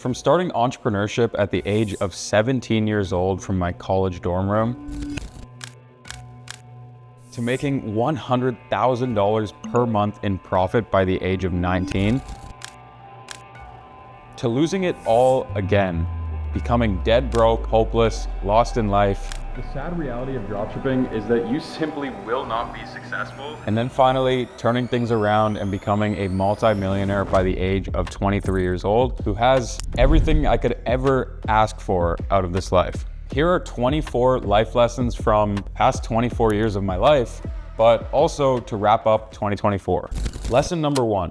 From starting entrepreneurship at the age of 17 years old from my college dorm room, to making $100,000 per month in profit by the age of 19, to losing it all again, becoming dead broke, hopeless, lost in life. The sad reality of dropshipping is that you simply will not be successful. And then finally, turning things around and becoming a multi-millionaire by the age of 23 years old, who has everything I could ever ask for out of this life. Here are 24 life lessons from past 24 years of my life, but also to wrap up 2024. Lesson number 1,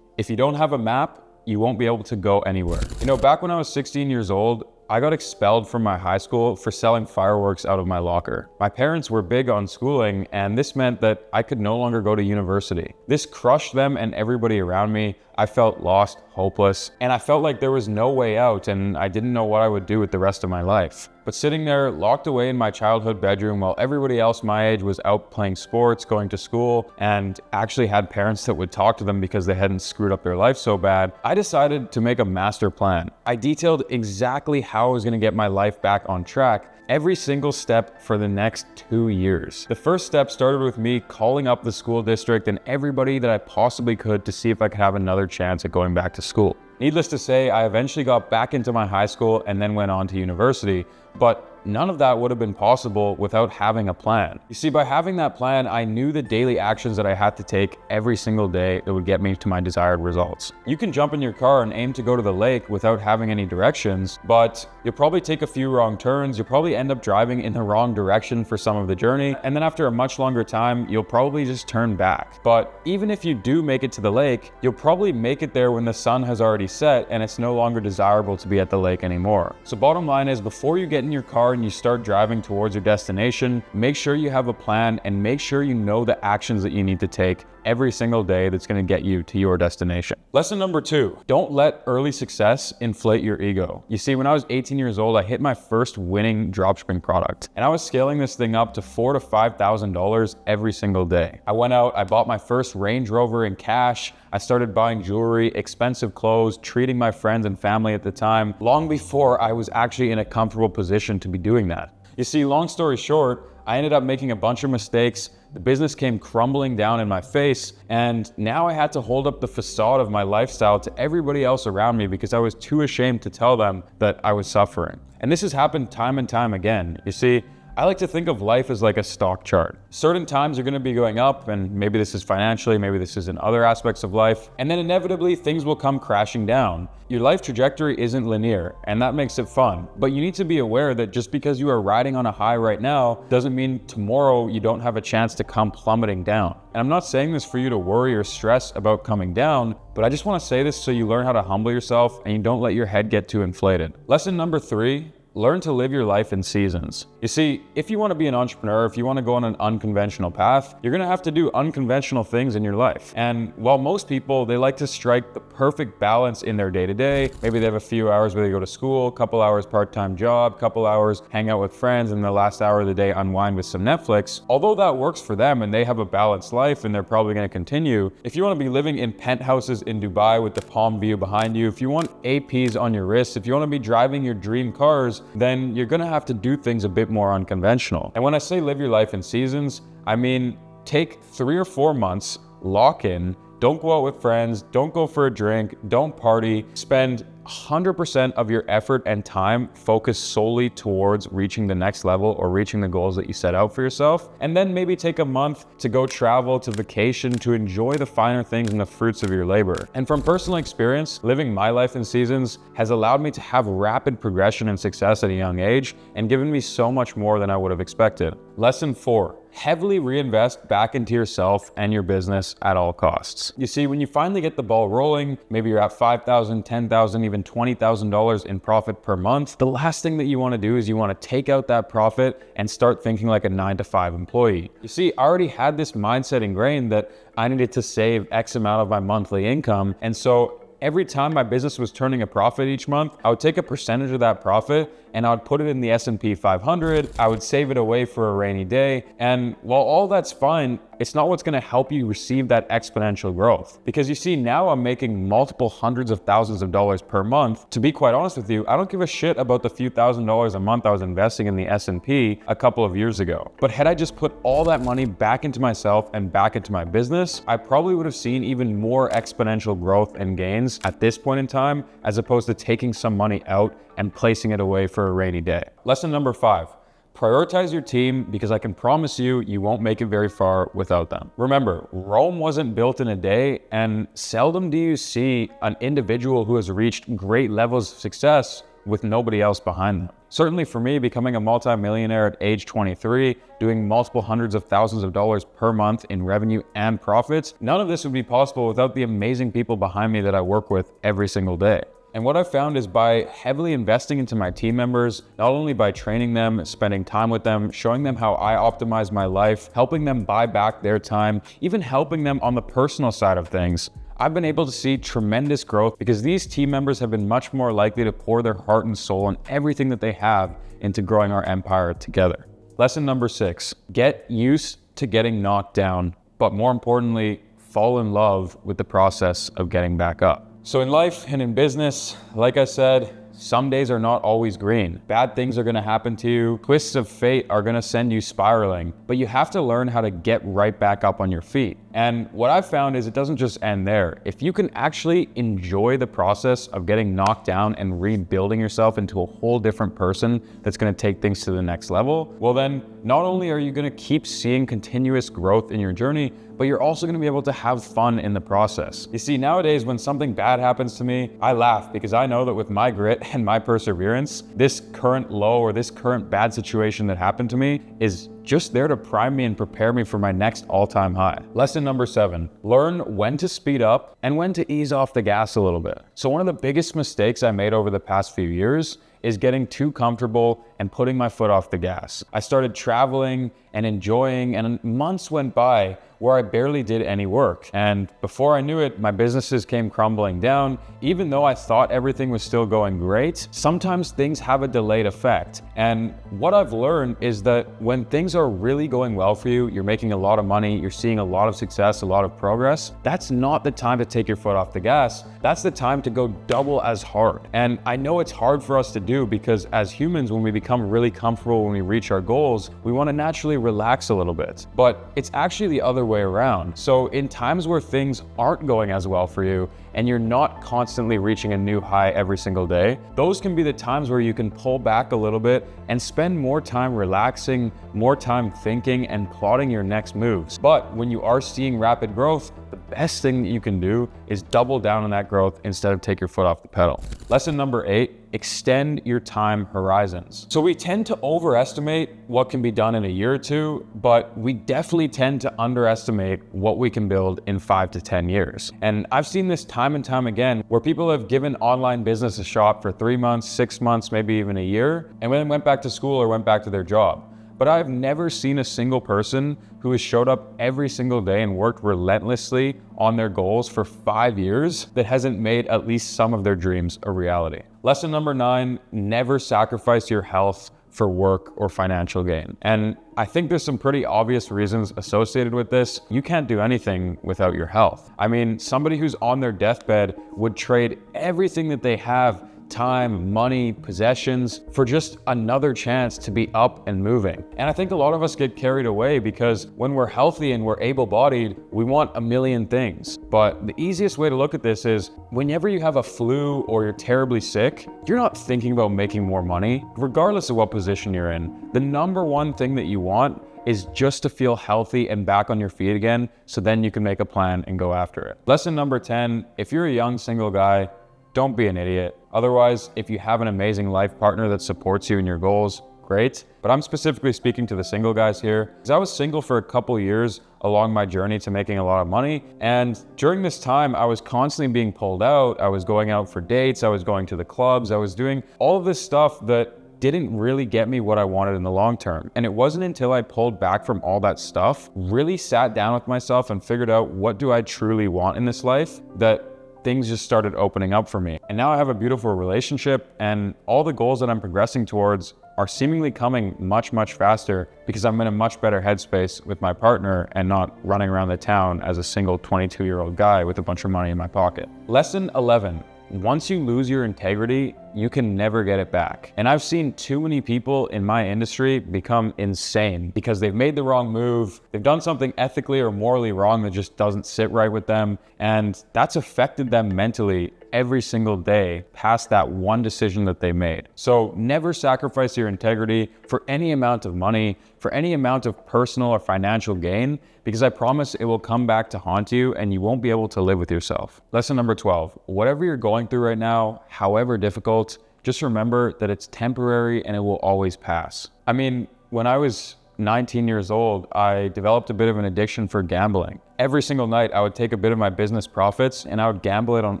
if you don't have a map, you won't be able to go anywhere. You know, back when I was 16 years old, I got expelled from my high school for selling fireworks out of my locker. My parents were big on schooling, and this meant that I could no longer go to university. This crushed them and everybody around me. I felt lost, hopeless, and I felt like there was no way out, and I didn't know what I would do with the rest of my life. But sitting there, locked away in my childhood bedroom while everybody else my age was out playing sports, going to school, and actually had parents that would talk to them because they hadn't screwed up their life so bad, I decided to make a master plan. I detailed exactly how I was gonna get my life back on track, every single step for the next 2 years. The first step started with me calling up the school district and everybody that I possibly could to see if I could have another chance at going back to school. Needless to say, I eventually got back into my high school and then went on to university, but none of that would have been possible without having a plan. You see, by having that plan, I knew the daily actions that I had to take every single day that would get me to my desired results. You can jump in your car and aim to go to the lake without having any directions, but you'll probably take a few wrong turns, you'll probably end up driving in the wrong direction for some of the journey, and then after a much longer time, you'll probably just turn back. But even if you do make it to the lake, you'll probably make it there when the sun has already set and it's no longer desirable to be at the lake anymore. So bottom line is, before you get in your car and you start driving towards your destination, make sure you have a plan and make sure you know the actions that you need to take every single day that's going to get you to your destination. Lesson number 2, don't let early success inflate your ego. You see, when I was 18 years old, I hit my first winning dropshipping product, and I was scaling this thing up to $4,000 to $5,000 every single day. I went out, I bought my first Range Rover in cash. I started buying jewelry, expensive clothes, treating my friends and family at the time, long before I was actually in a comfortable position to be doing that. You see, long story short, I ended up making a bunch of mistakes. The business came crumbling down in my face, and now I had to hold up the facade of my lifestyle to everybody else around me because I was too ashamed to tell them that I was suffering. And this has happened time and time again. You see, I like to think of life as like a stock chart. Certain times are going to be going up, and maybe this is financially, maybe this is in other aspects of life, and then inevitably things will come crashing down. Your life trajectory isn't linear, and that makes it fun. But you need to be aware that just because you are riding on a high right now doesn't mean tomorrow you don't have a chance to come plummeting down. And I'm not saying this for you to worry or stress about coming down, but I just want to say this so you learn how to humble yourself and you don't let your head get too inflated. Lesson number 3, learn to live your life in seasons. You see, if you want to be an entrepreneur, if you want to go on an unconventional path, you're going to have to do unconventional things in your life. And while most people, they like to strike the perfect balance in their day-to-day, maybe they have a few hours where they go to school, a couple hours part-time job, couple hours hang out with friends, and the last hour of the day unwind with some Netflix. Although that works for them and they have a balanced life and they're probably going to continue, if you want to be living in penthouses in Dubai with the palm view behind you, if you want APs on your wrists, if you want to be driving your dream cars, then you're going to have to do things a bit more unconventional. And when I say live your life in seasons, I mean take 3 or 4 months, lock in, don't go out with friends, don't go for a drink, don't party, spend 100% of your effort and time focused solely towards reaching the next level or reaching the goals that you set out for yourself. And then maybe take a month to go travel, to vacation, to enjoy the finer things and the fruits of your labor. And from personal experience, living my life in seasons has allowed me to have rapid progression and success at a young age and given me so much more than I would have expected. Lesson 4, heavily reinvest back into yourself and your business at all costs. You see, when you finally get the ball rolling, maybe you're at $5,000, $10,000, even $20,000 in profit per month, the last thing that you want to do is you want to take out that profit and start thinking like a 9-to-5 employee. You see, I already had this mindset ingrained that I needed to save X amount of my monthly income, and so every time my business was turning a profit each month, I would take a percentage of that profit and I would put it in the S&P 500. I would save it away for a rainy day. And while all that's fine, It's not what's gonna help you receive that exponential growth. Because you see, now I'm making multiple hundreds of thousands of dollars per month. To be quite honest with you, I don't give a shit about the few $1,000s a month I was investing in the S&P a couple of years ago. But had I just put all that money back into myself and back into my business, I probably would have seen even more exponential growth and gains at this point in time, as opposed to taking some money out and placing it away for a rainy day. Lesson number 5. Prioritize your team, because I can promise you, you won't make it very far without them. Remember, Rome wasn't built in a day, and seldom do you see an individual who has reached great levels of success with nobody else behind them. Certainly for me, becoming a multi-millionaire at age 23, doing multiple hundreds of thousands of dollars per month in revenue and profits, none of this would be possible without the amazing people behind me that I work with every single day. And what I've found is by heavily investing into my team members, not only by training them, spending time with them, showing them how I optimize my life, helping them buy back their time, even helping them on the personal side of things, I've been able to see tremendous growth, because these team members have been much more likely to pour their heart and soul and everything that they have into growing our empire together. Lesson number 6, get used to getting knocked down, but more importantly, fall in love with the process of getting back up. So in life and in business, like I said, some days are not always green. Bad things are gonna happen to you. Twists of fate are gonna send you spiraling, but you have to learn how to get right back up on your feet. And what I've found is it doesn't just end there. If you can actually enjoy the process of getting knocked down and rebuilding yourself into a whole different person that's gonna take things to the next level, well then, not only are you gonna keep seeing continuous growth in your journey, but you're also gonna be able to have fun in the process. You see, nowadays, when something bad happens to me, I laugh, because I know that with my grit and my perseverance, this current low or this current bad situation that happened to me is just there to prime me and prepare me for my next all-time high. Lesson number 7, learn when to speed up and when to ease off the gas a little bit. So one of the biggest mistakes I made over the past few years is getting too comfortable and putting my foot off the gas. I started traveling and enjoying, and months went by where I barely did any work. And before I knew it, my businesses came crumbling down. Even though I thought everything was still going great, sometimes things have a delayed effect. And what I've learned is that when things are really going well for you, you're making a lot of money, you're seeing a lot of success, a lot of progress, that's not the time to take your foot off the gas. That's the time to go double as hard. And I know it's hard for us to do, because as humans, when we become really comfortable, when we reach our goals, we want to naturally relax a little bit. But it's actually the other way around. So in times where things aren't going as well for you, and you're not constantly reaching a new high every single day, those can be the times where you can pull back a little bit and spend more time relaxing, more time thinking and plotting your next moves. But when you are seeing rapid growth, the best thing that you can do is double down on that growth instead of take your foot off the pedal. Lesson number 8, extend your time horizons. So we tend to overestimate what can be done in a year or two, but we definitely tend to underestimate what we can build in 5 to 10 years. And I've seen this time and time again, where people have given online business a shot for 3 months, 6 months, maybe even a year, and then went back to school or went back to their job. But I've never seen a single person who has showed up every single day and worked relentlessly on their goals for 5 years that hasn't made at least some of their dreams a reality. Lesson number 9, never sacrifice your health for work or financial gain. And I think there's some pretty obvious reasons associated with this. You can't do anything without your health. I mean, somebody who's on their deathbed would trade everything that they have, time, money, possessions, for just another chance to be up and moving. And I think a lot of us get carried away, because when we're healthy and we're able-bodied, we want a million things. But the easiest way to look at this is, whenever you have a flu or you're terribly sick, you're not thinking about making more money, regardless of what position you're in. The number one thing that you want is just to feel healthy and back on your feet again, so then you can make a plan and go after it. Lesson number 10, if you're a young single guy, don't be an idiot. Otherwise, if you have an amazing life partner that supports you in your goals, great. But I'm specifically speaking to the single guys here, because I was single for a couple years along my journey to making a lot of money. And during this time, I was constantly being pulled out. I was going out for dates. I was going to the clubs. I was doing all of this stuff that didn't really get me what I wanted in the long term. And it wasn't until I pulled back from all that stuff, really sat down with myself and figured out, what do I truly want in this life, that things just started opening up for me. And now I have a beautiful relationship, and all the goals that I'm progressing towards are seemingly coming much, much faster because I'm in a much better headspace with my partner and not running around the town as a single 22-year-old guy with a bunch of money in my pocket. Lesson 11. Once you lose your integrity, you can never get it back. And I've seen too many people in my industry become insane because they've made the wrong move, they've done something ethically or morally wrong that just doesn't sit right with them, and that's affected them mentally every single day past that one decision that they made. So never sacrifice your integrity for any amount of money, for any amount of personal or financial gain, because I promise it will come back to haunt you and you won't be able to live with yourself. Lesson number 12, whatever you're going through right now, however difficult, just remember that it's temporary and it will always pass. I mean, when I was 19 years old, I developed a bit of an addiction for gambling. Every single night, I would take a bit of my business profits and I would gamble it on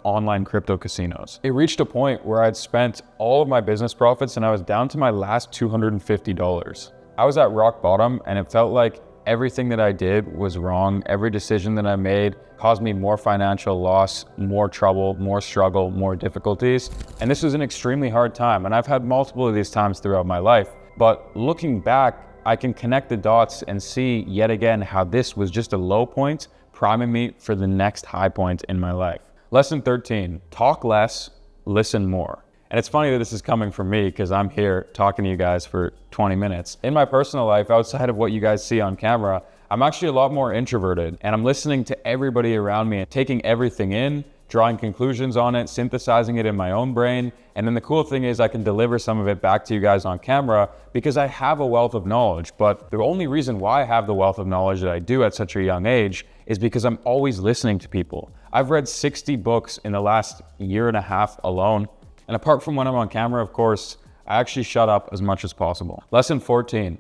online crypto casinos. It reached a point where I'd spent all of my business profits and I was down to my last $250. I was at rock bottom and it felt like everything that I did was wrong. Every decision that I made caused me more financial loss, more trouble, more struggle, more difficulties. And this was an extremely hard time. And I've had multiple of these times throughout my life. But looking back, I can connect the dots and see yet again how this was just a low point, priming me for the next high point in my life. Lesson 13, talk less, listen more. And it's funny that this is coming from me because I'm here talking to you guys for 20 minutes. In my personal life, outside of what you guys see on camera, I'm actually a lot more introverted and I'm listening to everybody around me and taking everything in, drawing conclusions on it, synthesizing it in my own brain. And then the cool thing is I can deliver some of it back to you guys on camera because I have a wealth of knowledge. But the only reason why I have the wealth of knowledge that I do at such a young age is because I'm always listening to people. I've read 60 books in the last year and a half alone. And apart from when I'm on camera, of course, I actually shut up as much as possible. Lesson 14,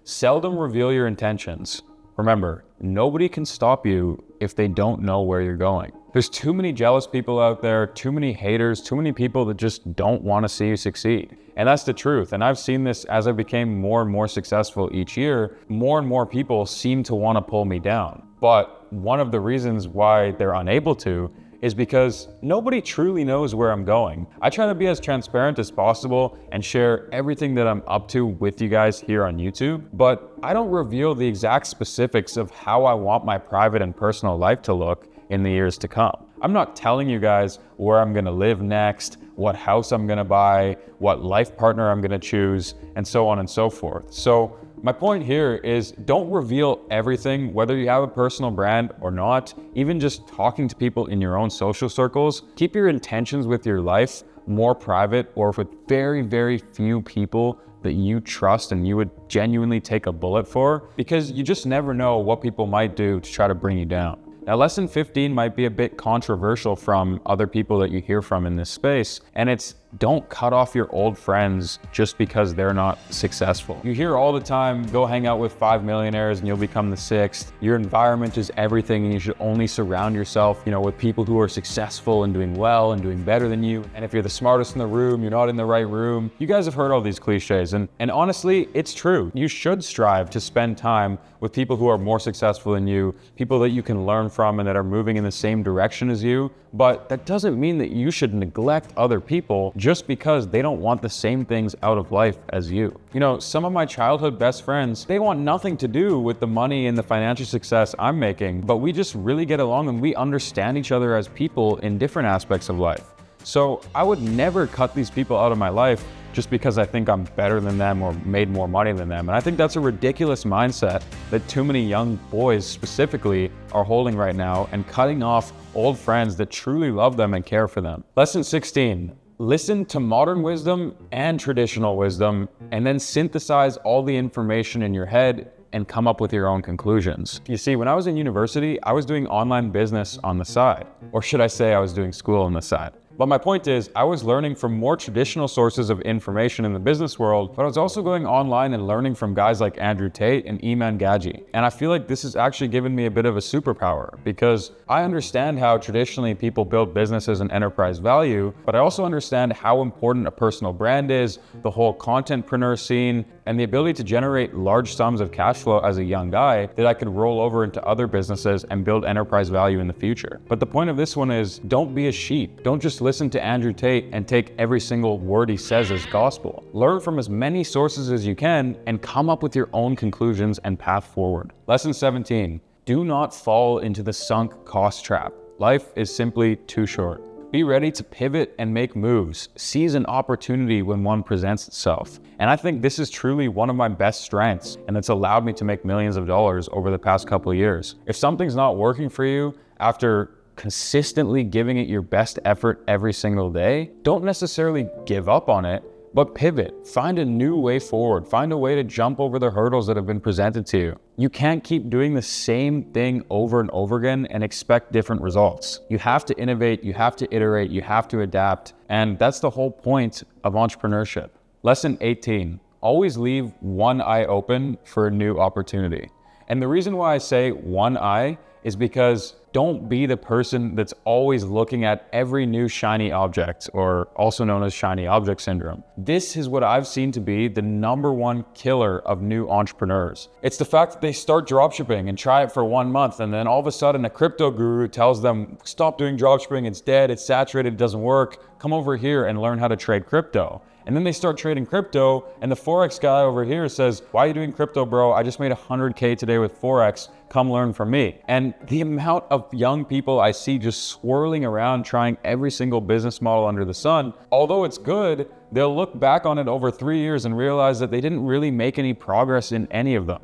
seldom reveal your intentions. Remember, nobody can stop you if they don't know where you're going. There's too many jealous people out there, too many haters, too many people that just don't want to see you succeed. And that's the truth. And I've seen this as I became more and more successful each year, more and more people seem to want to pull me down. But one of the reasons why they're unable to is because nobody truly knows where I'm going. I try to be as transparent as possible and share everything that I'm up to with you guys here on YouTube, but I don't reveal the exact specifics of how I want my private and personal life to look in the years to come. I'm not telling you guys where I'm gonna live next, what house I'm gonna buy, what life partner I'm gonna choose, and so on and so forth. So my point here is don't reveal everything, whether you have a personal brand or not, even just talking to people in your own social circles. Keep your intentions with your life more private or with very, very few people that you trust and you would genuinely take a bullet for, because you just never know what people might do to try to bring you down. Now, lesson 15 might be a bit controversial from other people that you hear from in this space, and it's don't cut off your old friends just because they're not successful. You hear all the time, go hang out with 5 millionaires and you'll become the 6th. Your environment is everything and you should only surround yourself, with people who are successful and doing well and doing better than you. And if you're the smartest in the room, you're not in the right room. You guys have heard all these cliches and honestly, it's true. You should strive to spend time with people who are more successful than you, people that you can learn from and that are moving in the same direction as you. But that doesn't mean that you should neglect other people just because they don't want the same things out of life as you. Some of my childhood best friends, they want nothing to do with the money and the financial success I'm making, but we just really get along and we understand each other as people in different aspects of life. So I would never cut these people out of my life just because I think I'm better than them or made more money than them. And I think that's a ridiculous mindset that too many young boys specifically are holding right now and cutting off old friends that truly love them and care for them. Lesson 16, listen to modern wisdom and traditional wisdom, and then synthesize all the information in your head and come up with your own conclusions. You see, when I was in university, I was doing online business on the side, or should I say I was doing school on the side. But my point is, I was learning from more traditional sources of information in the business world, but I was also going online and learning from guys like Andrew Tate and Iman Gaji. And I feel like this has actually given me a bit of a superpower, because I understand how traditionally people build businesses and enterprise value, but I also understand how important a personal brand is, the whole contentpreneur scene, and the ability to generate large sums of cash flow as a young guy that I could roll over into other businesses and build enterprise value in the future. But the point of this one is, don't be a sheep. Don't just listen to Andrew Tate and take every single word he says as gospel. Learn from as many sources as you can and come up with your own conclusions and path forward. Lesson 17, do not fall into the sunk cost trap. Life is simply too short. Be ready to pivot and make moves. Seize an opportunity when one presents itself. And I think this is truly one of my best strengths, and it's allowed me to make millions of dollars over the past couple of years. If something's not working for you after consistently giving it your best effort every single day, don't necessarily give up on it, but pivot. Find a new way forward. Find a way to jump over the hurdles that have been presented to you. You can't keep doing the same thing over and over again and expect different results. You have to innovate, you have to iterate, you have to adapt, and that's the whole point of entrepreneurship. Lesson 18, always leave one eye open for a new opportunity. And the reason why I say one eye is because don't be the person that's always looking at every new shiny object, or also known as shiny object syndrome. This is what I've seen to be the #1 killer of new entrepreneurs. It's the fact that they start dropshipping and try it for 1 month, and then all of a sudden a crypto guru tells them, stop doing dropshipping, it's dead, it's saturated, it doesn't work, come over here and learn how to trade crypto. And then they start trading crypto, and the Forex guy over here says, why are you doing crypto, bro? I just made 100K today with Forex. Come learn from me. And the amount of young people I see just swirling around trying every single business model under the sun, although it's good, they'll look back on it over 3 years and realize that they didn't really make any progress in any of them.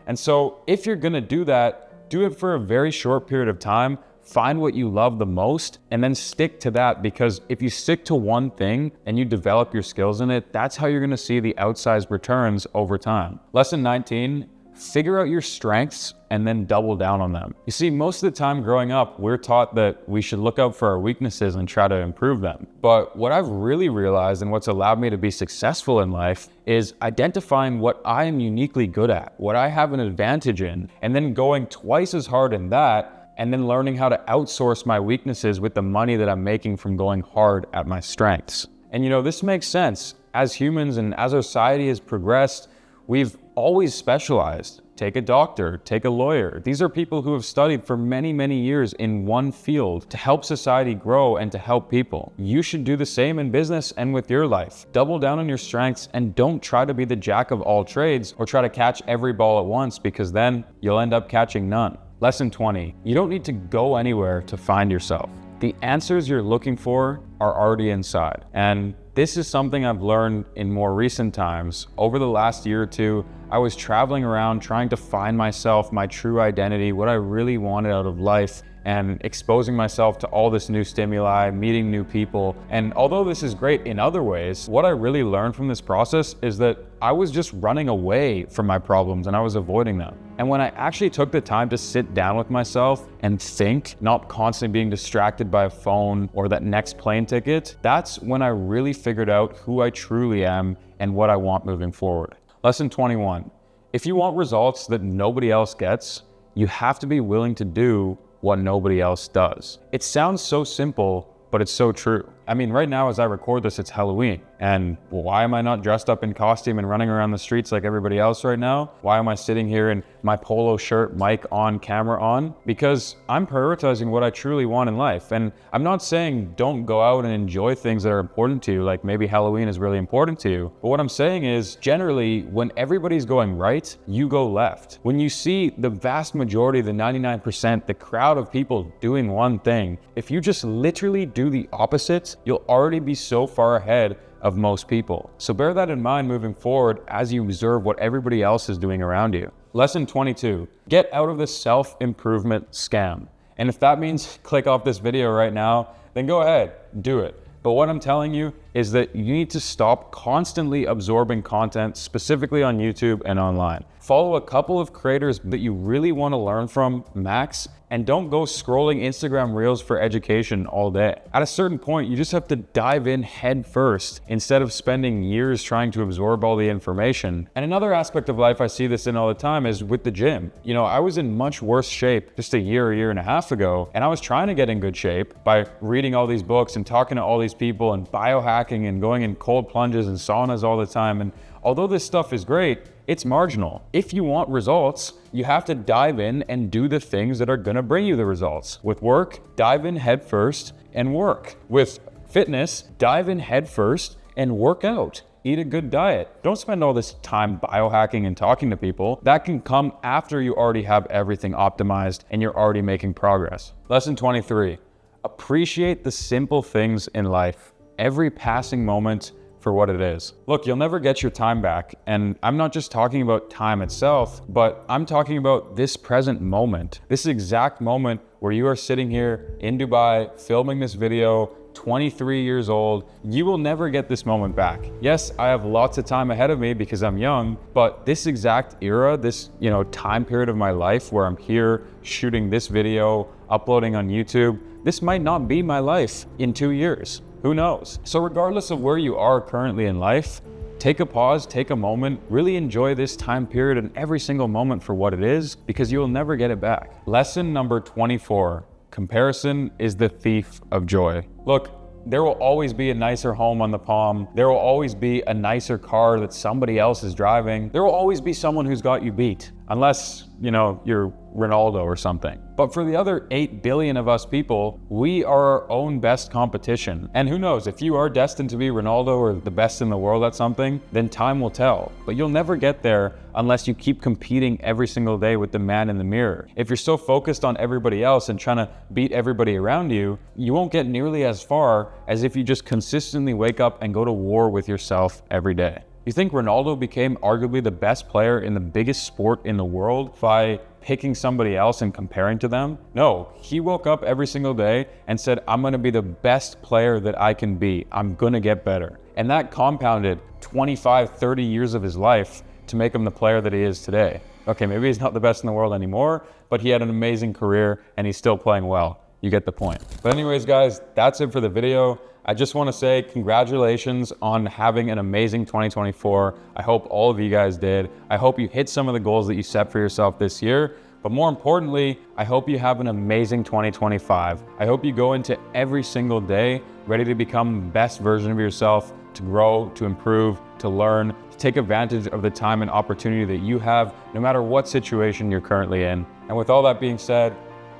And so if you're gonna do that, do it for a very short period of time. Find what you love the most and then stick to that, because if you stick to one thing and you develop your skills in it, that's how you're gonna see the outsized returns over time. Lesson 19, figure out your strengths and then double down on them. You see, most of the time growing up, we're taught that we should look out for our weaknesses and try to improve them. But what I've really realized, and what's allowed me to be successful in life, is identifying what I am uniquely good at, what I have an advantage in, and then going twice as hard in that, and then learning how to outsource my weaknesses with the money that I'm making from going hard at my strengths. And this makes sense. As humans and as our society has progressed, we've always specialized. Take a doctor, take a lawyer. These are people who have studied for many, many years in one field to help society grow and to help people. You should do the same in business and with your life. Double down on your strengths and don't try to be the jack of all trades or try to catch every ball at once, because then you'll end up catching none. Lesson 20, you don't need to go anywhere to find yourself. The answers you're looking for are already inside. And this is something I've learned in more recent times. Over the last year or two, I was traveling around trying to find myself, my true identity, what I really wanted out of life, and exposing myself to all this new stimuli, meeting new people. And although this is great in other ways, what I really learned from this process is that I was just running away from my problems and I was avoiding them. And when I actually took the time to sit down with myself and think, not constantly being distracted by a phone or that next plane ticket, that's when I really figured out who I truly am and what I want moving forward. Lesson 21, if you want results that nobody else gets, you have to be willing to do what nobody else does. It sounds so simple, but it's so true. I mean, right now as I record this, it's Halloween. And why am I not dressed up in costume and running around the streets like everybody else right now? Why am I sitting here in my polo shirt, mic on, camera on? Because I'm prioritizing what I truly want in life. And I'm not saying don't go out and enjoy things that are important to you, like maybe Halloween is really important to you. But what I'm saying is, generally, when everybody's going right, you go left. When you see the vast majority, the 99%, the crowd of people doing one thing, if you just literally do the opposite, you'll already be so far ahead of most people. So bear that in mind moving forward as you observe what everybody else is doing around you. Lesson 22, get out of the self-improvement scam. And if that means click off this video right now, then go ahead, do it. But what I'm telling you is that you need to stop constantly absorbing content, specifically on YouTube and online. Follow a couple of creators that you really want to learn from, max, and don't go scrolling Instagram Reels for education all day. At a certain point, you just have to dive in head first instead of spending years trying to absorb all the information. And another aspect of life I see this in all the time is with the gym. You know, I was in much worse shape just a year and a half ago, and I was trying to get in good shape by reading all these books and talking to all these people and biohacking and going in cold plunges and saunas all the time. And although this stuff is great, it's marginal. If you want results, you have to dive in and do the things that are gonna bring you the results. With work, dive in head first and work. With fitness, dive in head first and work out. Eat a good diet. Don't spend all this time biohacking and talking to people. That can come after you already have everything optimized and you're already making progress. Lesson 23, appreciate the simple things in life. Every passing moment for what it is. Look, you'll never get your time back. And I'm not just talking about time itself, but I'm talking about this present moment. This exact moment where you are sitting here in Dubai, filming this video, 23 years old. You will never get this moment back. Yes, I have lots of time ahead of me because I'm young, but this exact era, this, time period of my life where I'm here shooting this video, uploading on YouTube, this might not be my life in 2 years. Who knows? So regardless of where you are currently in life, take a pause, take a moment, really enjoy this time period and every single moment for what it is, because you will never get it back. Lesson number 24, comparison is the thief of joy. Look, there will always be a nicer home on the palm. There will always be a nicer car that somebody else is driving. There will always be someone who's got you beat, unless, you're Ronaldo or something. But for the other 8 billion of us people, we are our own best competition. And who knows, if you are destined to be Ronaldo or the best in the world at something, then time will tell. But you'll never get there unless you keep competing every single day with the man in the mirror. If you're so focused on everybody else and trying to beat everybody around you, you won't get nearly as far as if you just consistently wake up and go to war with yourself every day. You think Ronaldo became arguably the best player in the biggest sport in the world by picking somebody else and comparing to them? No, he woke up every single day and said, I'm gonna be the best player that I can be. I'm gonna get better. And that compounded 25, 30 years of his life to make him the player that he is today. Okay, maybe he's not the best in the world anymore, but he had an amazing career and he's still playing well. You get the point. But anyways, guys, that's it for the video. I just want to say congratulations on having an amazing 2024. I hope all of you guys did. I hope you hit some of the goals that you set for yourself this year. But more importantly, I hope you have an amazing 2025. I hope you go into every single day ready to become the best version of yourself, to grow, to improve, to learn, to take advantage of the time and opportunity that you have, no matter what situation you're currently in. And with all that being said,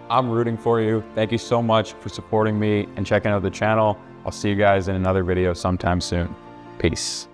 I'm rooting for you. Thank you so much for supporting me and checking out the channel. I'll see you guys in another video sometime soon. Peace.